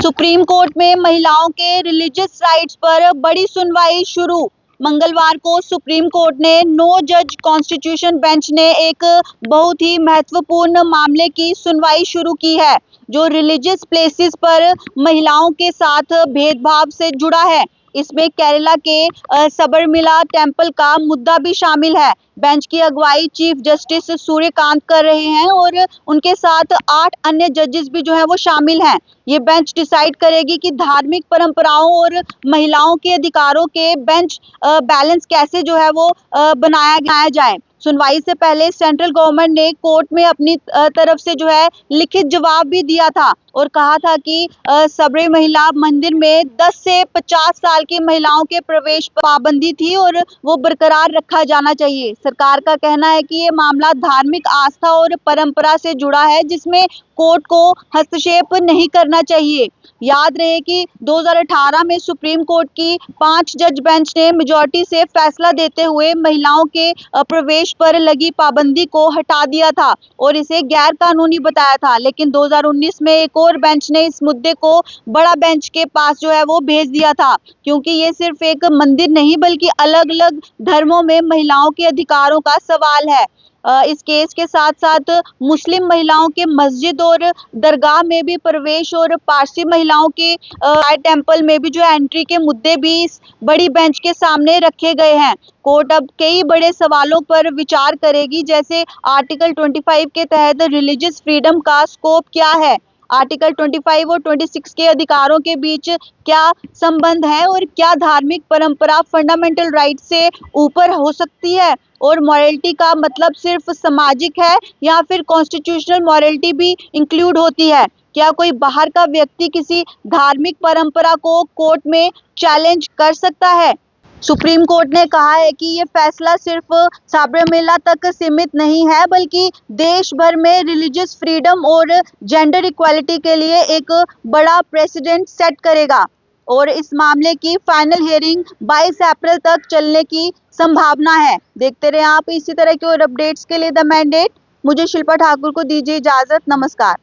Supreme court में महिलाओं के रिलीजियस राइट्स पर बड़ी सुनवाई शुरू। मंगलवार को सुप्रीम कोर्ट ने 9 जज कॉन्स्टिट्यूशन बेंच ने एक बहुत ही महत्वपूर्ण मामले की सुनवाई शुरू की है, जो रिलीजियस प्लेसेस पर महिलाओं के साथ भेदभाव से जुड़ा है। इसमें केरला के सबरमिला टेम्पल का मुद्दा भी शामिल है। बेंच की अगुवाई चीफ जस्टिस सूर्यकांत कर रहे हैं और उनके साथ 8 अन्य जजेस भी जो है वो शामिल हैं। ये बेंच डिसाइड करेगी कि धार्मिक परंपराओं और महिलाओं के अधिकारों के बेंच बैलेंस कैसे जो है वो बनाया जाए। सुनवाई से पहले सेंट्रल गवर्नमेंट ने कोर्ट में अपनी तरफ से जो है लिखित जवाब भी दिया था और कहा था कि सबरीमला मंदिर में 10 से 50 साल की महिलाओं के प्रवेश पर पाबंदी थी और वो बरकरार रखा जाना चाहिए। सरकार का कहना है कि ये मामला धार्मिक आस्था और परंपरा से जुड़ा है, जिसमें कोर्ट को हस्तक्षेप नहीं करना चाहिए। याद रहे कि 2018 में सुप्रीम कोर्ट की 5 जज बेंच ने मेजॉरिटी से फैसला देते हुए महिलाओं के प्रवेश पर लगी पाबंदी को हटा दिया था और इसे गैर कानूनी बताया था। लेकिन 2019 में एक और बेंच ने इस मुद्दे को बड़ा बेंच के पास जो है वो भेज दिया था, क्योंकि ये सिर्फ एक मंदिर नहीं बल्कि अलग अलग धर्मों में महिलाओं के अधिकारों का सवाल है। इस केस के साथ साथ मुस्लिम महिलाओं के मस्जिद और दरगाह में भी प्रवेश और पारसी महिलाओं के टेम्पल में भी जो एंट्री के मुद्दे भी इस बड़ी बेंच के सामने रखे गए हैं। कोर्ट अब कई बड़े सवालों पर विचार करेगी, जैसे आर्टिकल 25 के तहत रिलीजियस फ्रीडम का स्कोप क्या है, आर्टिकल 25 और 26 के अधिकारों के बीच क्या संबंध है और क्या धार्मिक परंपरा फंडामेंटल राइट से ऊपर हो सकती है, और मॉरलिटी का मतलब सिर्फ सामाजिक है या फिर कॉन्स्टिट्यूशनल मॉरलिटी भी इंक्लूड होती है। क्या कोई बाहर का व्यक्ति किसी धार्मिक परंपरा को कोर्ट में चैलेंज कर सकता है। सुप्रीम कोर्ट ने कहा है कि ये फैसला सिर्फ सबरीमला तक सीमित नहीं है, बल्कि देश भर में रिलीजियस फ्रीडम और जेंडर इक्वालिटी के लिए एक बड़ा प्रेसिडेंट सेट करेगा और इस मामले की फाइनल हियरिंग 22 अप्रैल तक चलने की संभावना है। देखते रहे आप इसी तरह के और अपडेट्स के लिए द मैंडेट। मुझे शिल्पा ठाकुर को दीजिए इजाजत। नमस्कार।